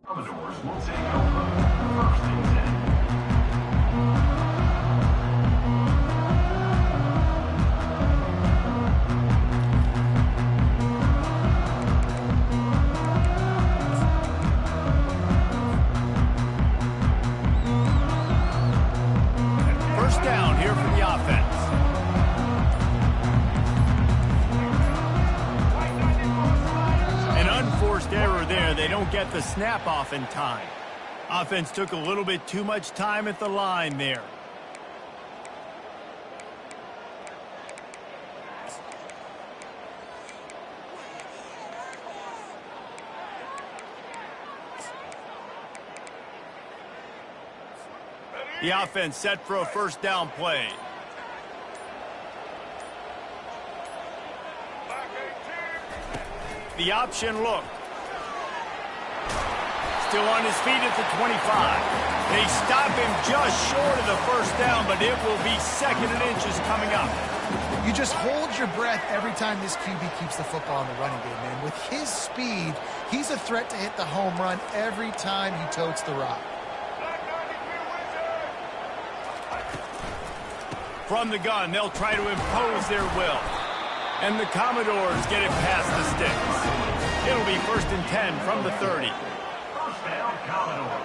Commodores will take over. First and 10. First down here for the offense. An unforced error there. They don't get the snap off in time. Offense took a little bit too much time at the line there. The offense set for a first down play. The option look. Still on his feet at the 25. They stop him just short of the first down, but it will be second and inches coming up. You just hold your breath every time this QB keeps the football in the running game, man. With his speed, he's a threat to hit the home run every time he totes the rock. From the gun, they'll try to impose their will. And the Commodores get it past the sticks. It'll be first and 10 from the 30. First down, Commodores.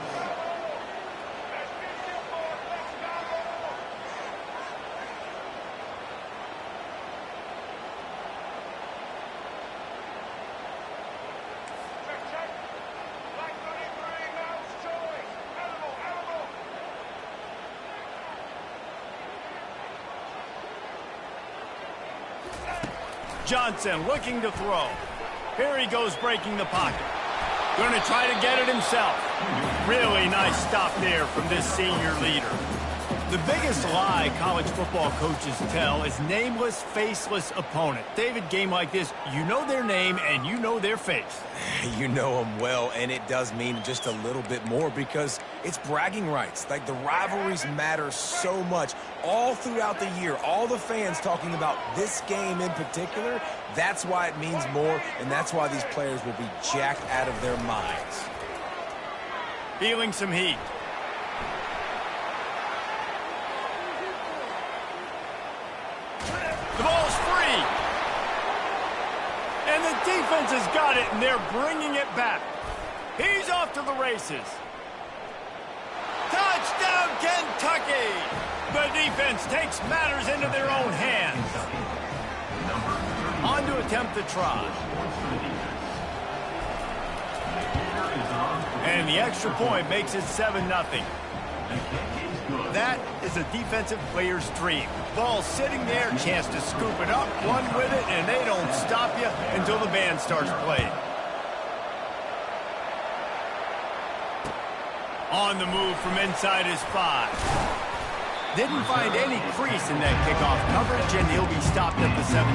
Johnson looking to throw. Here he goes breaking the pocket. Going to try to get it himself. Really nice stop there from this senior leader. The biggest lie college football coaches tell is nameless, faceless opponent. David, game like this, you know their name and you know their face. You know them well, and it does mean just a little bit more because it's bragging rights. Like, the rivalries matter so much all throughout the year. All the fans talking about this game in particular, that's why it means more, and that's why these players will be jacked out of their minds. Feeling some heat. The ball's free. And the defense has got it, and they're bringing it back. He's off to the races. Touchdown, Kentucky! The defense takes matters into their own hands. On to attempt the try. And the extra point makes it 7-0. That is a defensive player's dream. Ball sitting there, chance to scoop it up, run with it, and they don't stop you until the band starts playing. On the move from inside his 5. Didn't find any crease in that kickoff coverage, and he'll be stopped at the 17.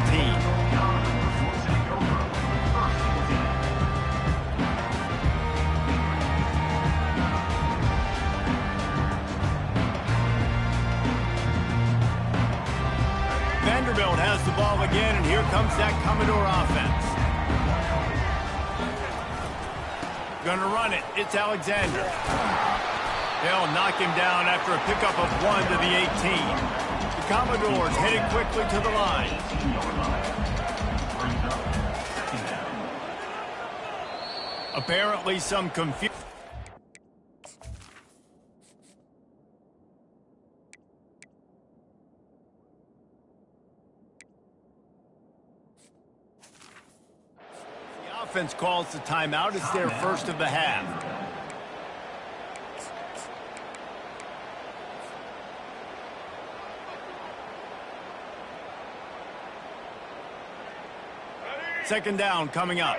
Vanderbilt has the ball again, and here comes that Commodore offense. Gonna run it. It's Alexander. They'll knock him down after a pickup of 1 to the 18. The Commodores headed quickly to the line. Apparently some confusion. Offense calls the timeout. It's their first of the half. Second down coming up.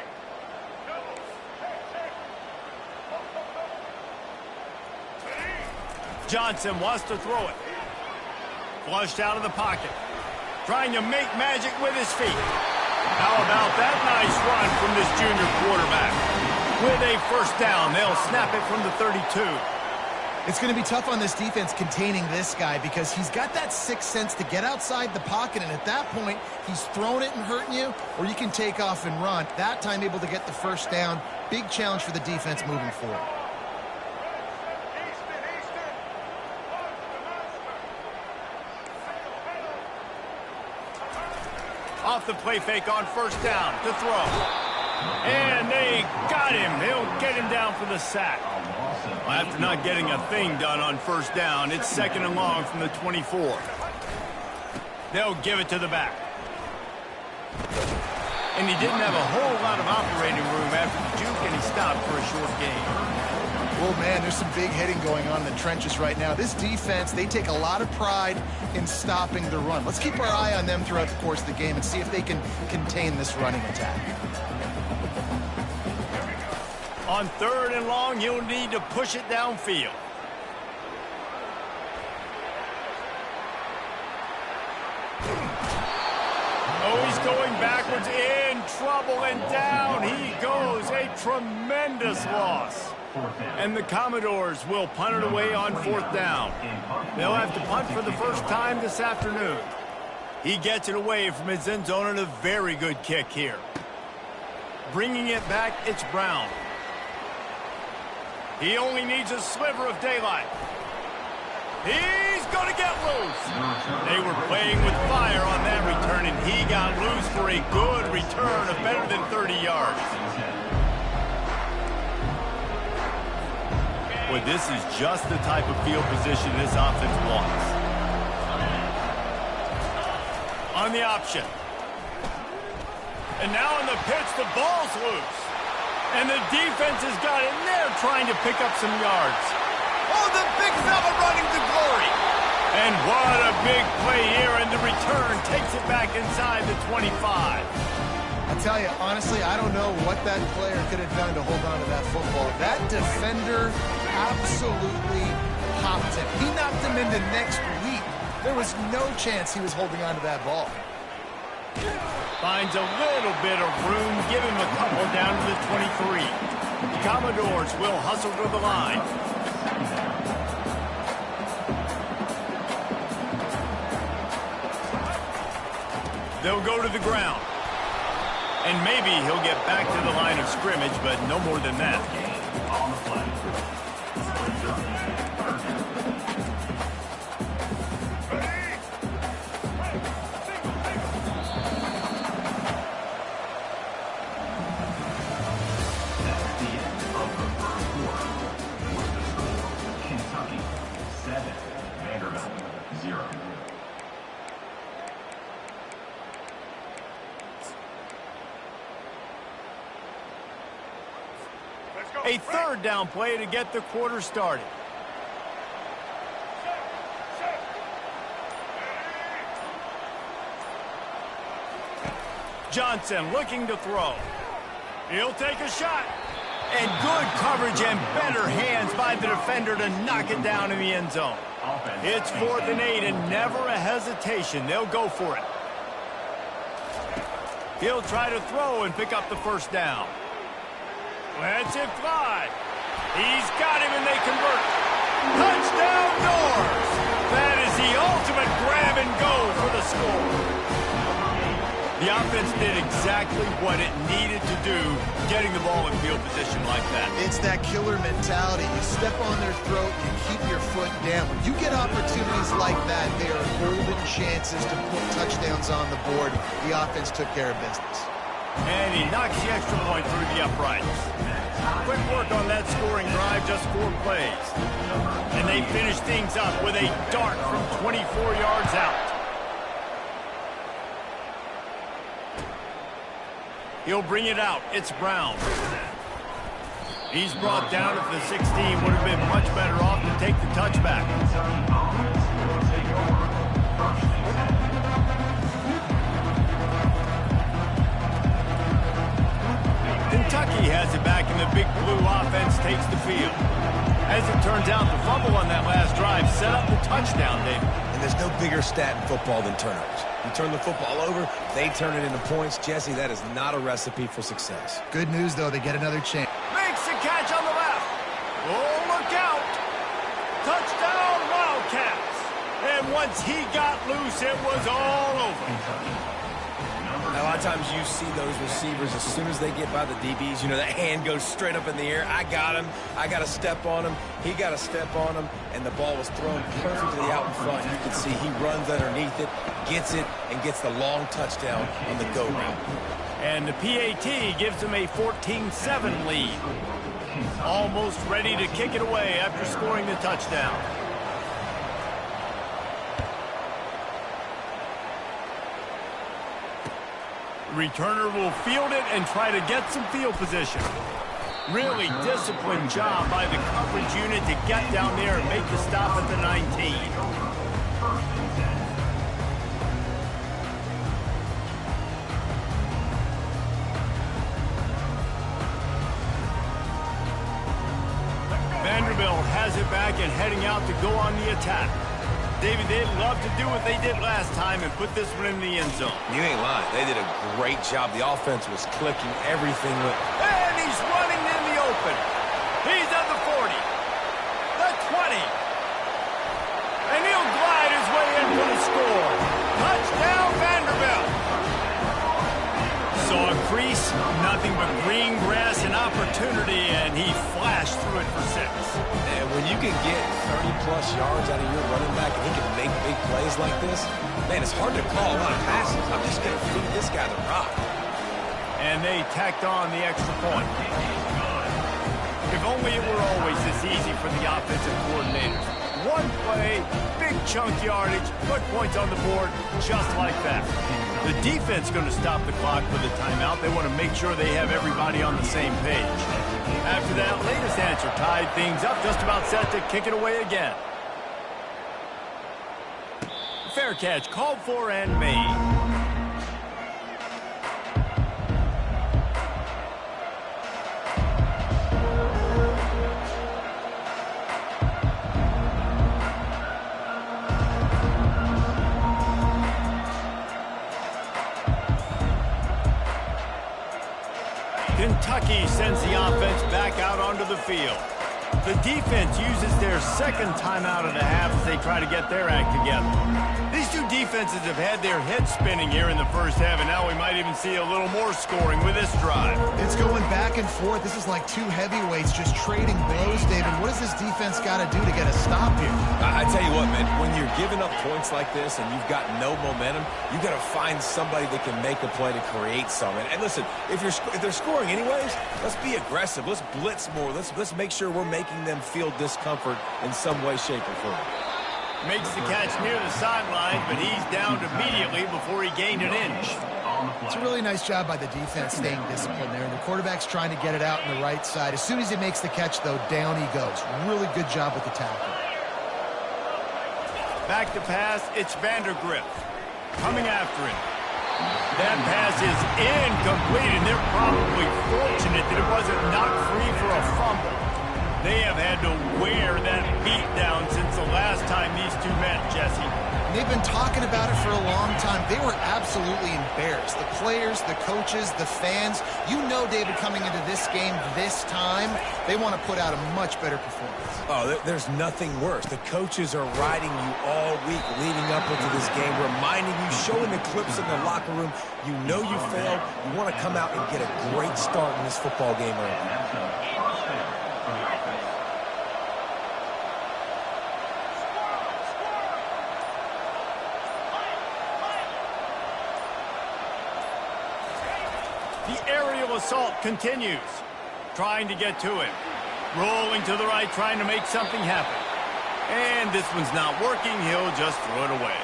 Johnson wants to throw it. Flushed out of the pocket. Trying to make magic with his feet. How about that nice run from this junior quarterback? With a first down, they'll snap it from the 32. It's going to be tough on this defense containing this guy because he's got that sixth sense to get outside the pocket, and at that point, he's throwing it and hurting you, or you can take off and run. That time able to get the first down. Big challenge for the defense moving forward. Off the play fake on first down to throw. And they got him. They'll get him down for the sack. Well, after not getting a thing done on first down, it's 2nd and long from the 24. They'll give it to the back. And he didn't have a whole lot of operating room after the juke, and he stopped for a short gain. Oh, man, there's some big hitting going on in the trenches right now. This defense, they take a lot of pride in stopping the run. Let's keep our eye on them throughout the course of the game and see if they can contain this running attack. On 3rd and long, you'll need to push it downfield. Oh, he's going backwards, in trouble, and down he goes. A tremendous loss. And the Commodores will punt it away on 4th down. They'll have to punt for the first time this afternoon. He gets it away from his end zone and a very good kick here. Bringing it back, it's Brown. He only needs a sliver of daylight. He's going to get loose. They were playing with fire on that return, and he got loose for a good return of better than 30 yards. Well, this is just the type of field position this offense wants. On the option. And now on the pitch, the ball's loose. And the defense has got it, and they're trying to pick up some yards. Oh, the big fella running to glory. And what a big play here, and the return takes it back inside the 25. I tell you, honestly, I don't know what that player could have done to hold on to that football. That defender absolutely popped him. He knocked him into next week. There was no chance he was holding on to that ball. Finds a little bit of room, give him a couple down to the 23. The Commodores will hustle to the line. They'll go to the ground. And maybe he'll get back to the line of scrimmage, but no more than that. On the play. A 3rd down play to get the quarter started. Johnson looking to throw. He'll take a shot. And good coverage and better hands by the defender to knock it down in the end zone. It's 4th and 8 and never a hesitation. They'll go for it. He'll try to throw and pick up the first down. Lets it fly. He's got him and they convert. Touchdown Doors! That is the ultimate grab and go for the score. The offense did exactly what it needed to do, getting the ball in field position like that. It's that killer mentality. You step on their throat, you keep your foot down. When you get opportunities like that, they are golden chances to put touchdowns on the board. The offense took care of business. And he knocks the extra point through the uprights. Quick work on that scoring drive, just 4 plays. And they finish things up with a dart from 24 yards out. He'll bring it out. It's Brown. He's brought down at the 16. Would have been much better off to take the touchback. Kentucky has it back, and the big blue offense takes the field. As it turns out, the fumble on that last drive set up the touchdown, David. And there's no bigger stat in football than turnovers. You turn the football over, they turn it into points. Jesse, that is not a recipe for success. Good news, though. They get another chance. Makes the catch on the left. Oh, look out. Touchdown, Wildcats. And once he got loose, it was all over. A lot of times you see those receivers, as soon as they get by the DBs, you know, that hand goes straight up in the air. I got him. I got to step on him. He got to step on him. And the ball was thrown perfectly out in front. You can see he runs underneath it, gets it, and gets the long touchdown on the go route. And the PAT gives them a 14-7 lead. Almost ready to kick it away after scoring the touchdown. Returner will field it and try to get some field position. Really disciplined job by the coverage unit to get down there and make the stop at the 19. Vanderbilt has it back and heading out to go on the attack. David, they'd love to do what they did last time and put this one in the end zone. You ain't lying. They did a great job. The offense was clicking. Everything went... And he's running in the open. He's at the 40. The 20. And he'll glide his way in for the score. Touchdown, Vanderbilt. Saw a crease, nothing but green grass and opportunity, and he flashed through it for 6. And when you can get 30-plus yards out of your running back and he can make big plays like this, man, it's hard to call a lot of passes. I'm just going to feed this guy the rock. And they tacked on the extra point. If only it were always this easy for the offensive coordinators. One play, big chunk yardage, put points on the board, just like that. The defense going to stop the clock with a timeout. They want to make sure they have everybody on the same page. After that latest answer tied things up, just about set to kick it away again. Fair catch called for and made. Kentucky sends the offense back out onto the field. The defense uses their second timeout of the half as they try to get their act together. These two defenses have had their heads spinning here in the first half, and now we might even see a little more scoring with this drive. It's going back and forth. This is like two heavyweights just trading blows, David. What does this defense got to do to get a stop here? I tell you what, man, when you're giving up points like this and you've got no momentum, you got to find somebody that can make a play to create some. And listen, if they're scoring anyways, let's be aggressive. Let's blitz more. Let's make sure we're making them feel discomfort in some way, shape, or form. Makes the catch near the sideline, but he's downed immediately before he gained an inch. It's a really nice job by the defense staying disciplined there. And the quarterback's trying to get it out on the right side. As soon as he makes the catch, though, down he goes. Really good job with the tackle. Back to pass, it's Vandergrift coming after him. That pass is incomplete, and they're probably fortunate that it wasn't knocked free for a fumble. They have had to wear that beat down since the last time these two met, Jesse. They've been talking about it for a long time. They were absolutely embarrassed. The players, the coaches, the fans. You know, David, coming into this game this time, they want to put out a much better performance. Oh, there's nothing worse. The coaches are riding you all week leading up into this game, reminding you, showing the clips in the locker room. You know you failed. You want to come out and get a great start in this football game early. The aerial assault continues. Trying to get to it. Rolling to the right, trying to make something happen. And this one's not working. He'll just throw it away.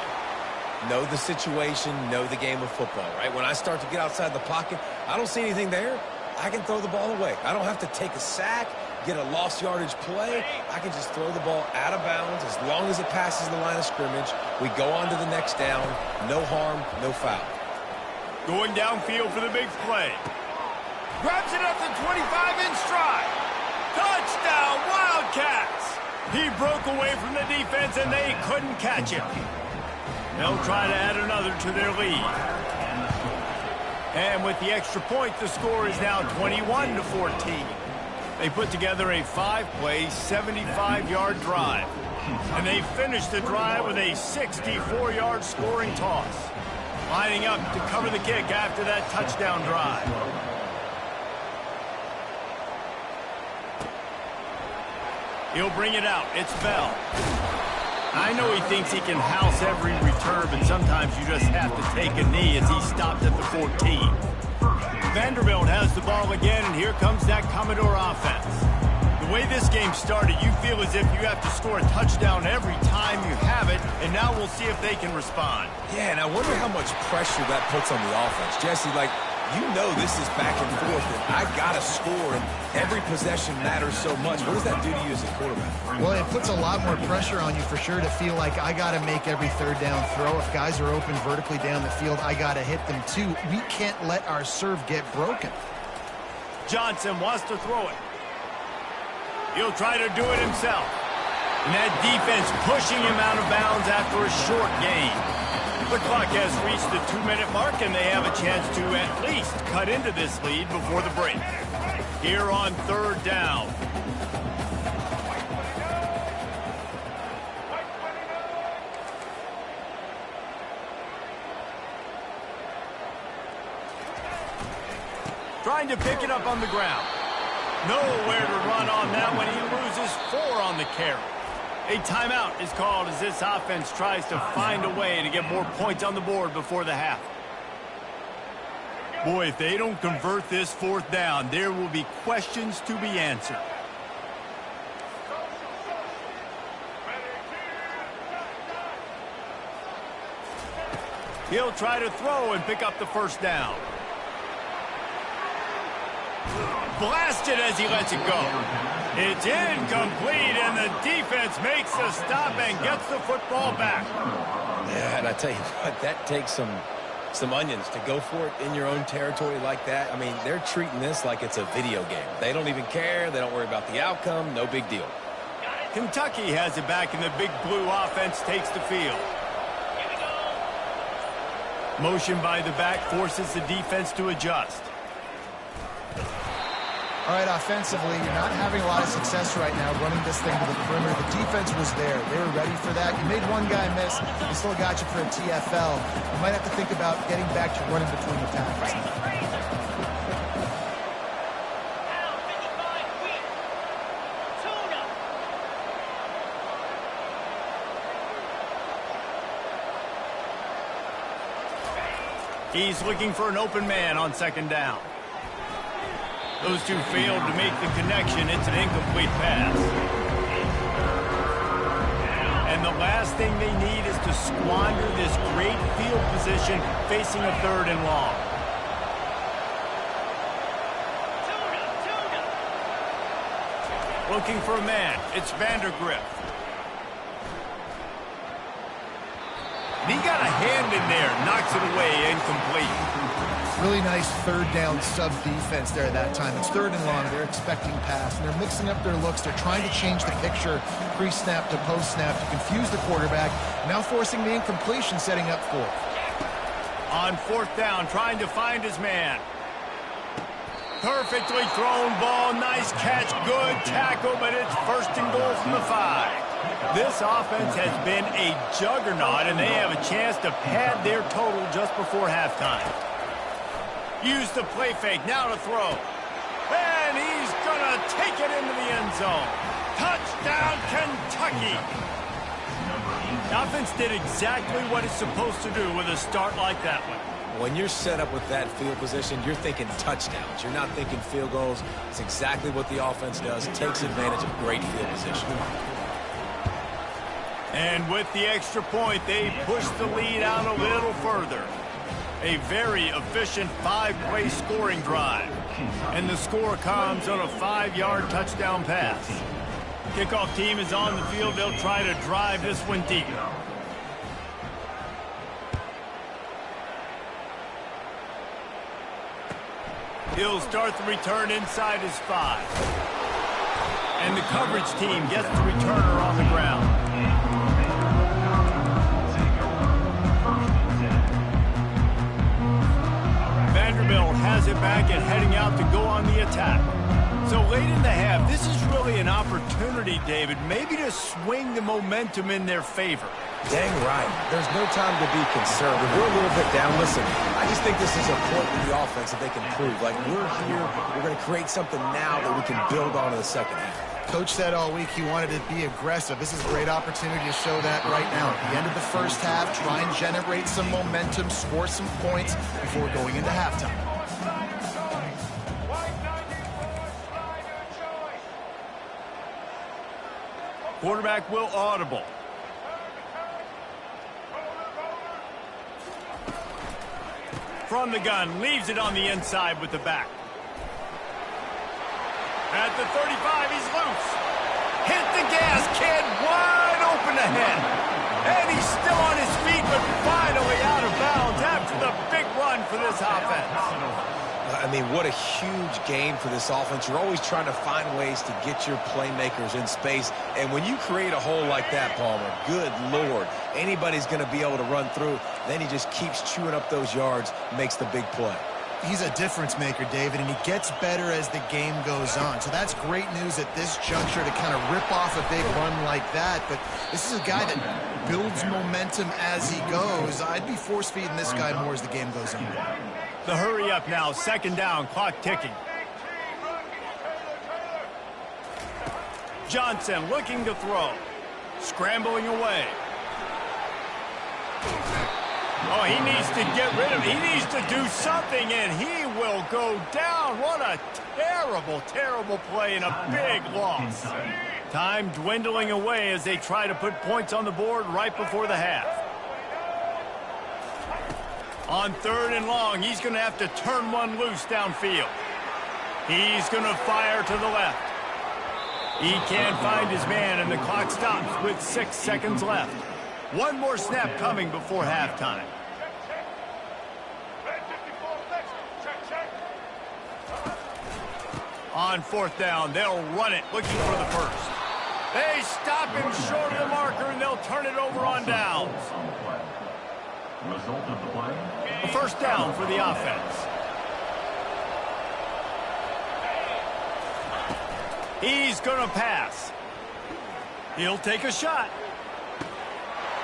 Know the situation, know the game of football, right? When I start to get outside the pocket, I don't see anything there. I can throw the ball away. I don't have to take a sack, get a lost yardage play. I can just throw the ball out of bounds as long as it passes the line of scrimmage. We go on to the next down. No harm, no foul. Going downfield for the big play. Grabs it up the 25-inch stride. Touchdown, Wildcats! He broke away from the defense, and they couldn't catch him. They'll try to add another to their lead. And with the extra point, the score is now 21-14. They put together a 5-play, 75-yard drive. And they finished the drive with a 64-yard scoring toss. Lining up to cover the kick after that touchdown drive. He'll bring it out. It's Bell. I know he thinks he can house every return, but sometimes you just have to take a knee as he stopped at the 14. Vanderbilt has the ball again, and here comes that Commodore offense. The way this game started, you feel as if you have to score a touchdown every time you have it, and now we'll see if they can respond. Yeah, and I wonder how much pressure that puts on the offense. Jesse, like, you know this is back and forth, and I got to score, and every possession matters so much. What does that do to you as a quarterback? Well, it puts a lot more pressure on you for sure to feel like I got to make every third down throw. If guys are open vertically down the field, I got to hit them too. We can't let our serve get broken. Johnson wants to throw it. He'll try to do it himself. And that defense pushing him out of bounds after a short gain. The clock has reached the 2-minute mark, and they have a chance to at least cut into this lead before the break. Here on third down. Trying to pick it up on the ground. Nowhere to run on that one. He loses 4 on the carry. A timeout is called as this offense tries to find a way to get more points on the board before the half. Boy, if they don't convert this 4th down, there will be questions to be answered. He'll try to throw and pick up the first down. Blasted as he lets it go. It's incomplete, and the defense makes the stop and gets the football back. Yeah, and I tell you what, that takes some onions to go for it in your own territory like that. I mean, they're treating this like it's a video game. They don't even care. They don't worry about the outcome. No big deal. Kentucky has it back, and the big blue offense takes the field. Motion by the back forces the defense to adjust. All right, offensively, you're not having a lot of success right now running this thing to the perimeter. The defense was there. They were ready for that. You made one guy miss. They still got you for a TFL. You might have to think about getting back to running between the tackles. He's looking for an open man on 2nd down. Those two failed to make the connection. It's an incomplete pass. And the last thing they need is to squander this great field position facing a 3rd and long. Looking for a man. It's Vandergrift. And he got a hand in there. Knocks it away. Incomplete. Really nice 3rd down sub defense there at that time. It's 3rd and long. They're expecting pass, and they're mixing up their looks. They're trying to change the picture pre-snap to post-snap to confuse the quarterback, now forcing the incompletion, setting up 4th. On 4th down, trying to find his man. Perfectly thrown ball. Nice catch. Good tackle, but it's 1st and goal from the 5. This offense has been a juggernaut, and they have a chance to pad their total just before halftime. Use the play fake, now to throw. And he's going to take it into the end zone. Touchdown, Kentucky. The offense did exactly what it's supposed to do with a start like that one. When you're set up with that field position, you're thinking touchdowns. You're not thinking field goals. It's exactly what the offense does. Takes advantage of great field position. And with the extra point, they push the lead out a little further. A very efficient 5-play scoring drive. And the score comes on a 5-yard touchdown pass. Kickoff team is on the field. They'll try to drive this one deep. He'll start the return inside his 5. And the coverage team gets the returner on the ground. Vanderbilt has it back and heading out to go on the attack. So late in the half, this is really an opportunity, David, maybe to swing the momentum in their favor. Dang right. There's no time to be conservative. We're a little bit down. Listen, I just think this is a point with the offense that they can prove. Like, we're here, we're going to create something now that we can build on in the second half. Coach said all week he wanted to be aggressive. This is a great opportunity to show that right now. At the end of the first half, try and generate some momentum, score some points before going into halftime. Quarterback will audible. From the gun, leaves it on the inside with the back. At the 35, he's loose. Hit the gas, kid, wide open ahead. And he's still on his feet, but finally out of bounds after the big run for this offense. I mean, what a huge game for this offense. You're always trying to find ways to get your playmakers in space. And when you create a hole like that, Palmer, good Lord, anybody's going to be able to run through. Then he just keeps chewing up those yards, makes the big play. He's a difference maker, David, and he gets better as the game goes on. So that's great news at this juncture to kind of rip off a big run like that. But this is a guy that builds momentum as he goes. I'd be force-feeding this guy more as the game goes on. The hurry up now, second down, clock ticking. Johnson looking to throw. Scrambling away. Oh, he needs to get rid of it. He needs to do something, and he will go down. What a terrible, terrible play and a big loss. Time dwindling away as they try to put points on the board right before the half. On third and long, he's going to have to turn one loose downfield. He's going to fire to the left. He can't find his man, and the clock stops with 6 seconds left. One more snap coming before halftime. On fourth down, they'll run it, looking for the first. They stop him short of the marker, and they'll turn it over on downs. A first down for the offense. He's going to pass. He'll take a shot.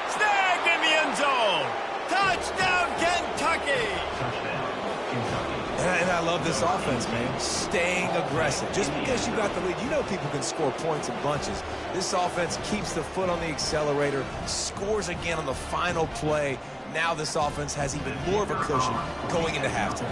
Snagged in the end zone. Touchdown, Kentucky. And I love this offense, man. Staying aggressive. Just because you got the lead, you know people can score points in bunches. This offense keeps the foot on the accelerator, scores again on the final play. Now this offense has even more of a cushion going into halftime.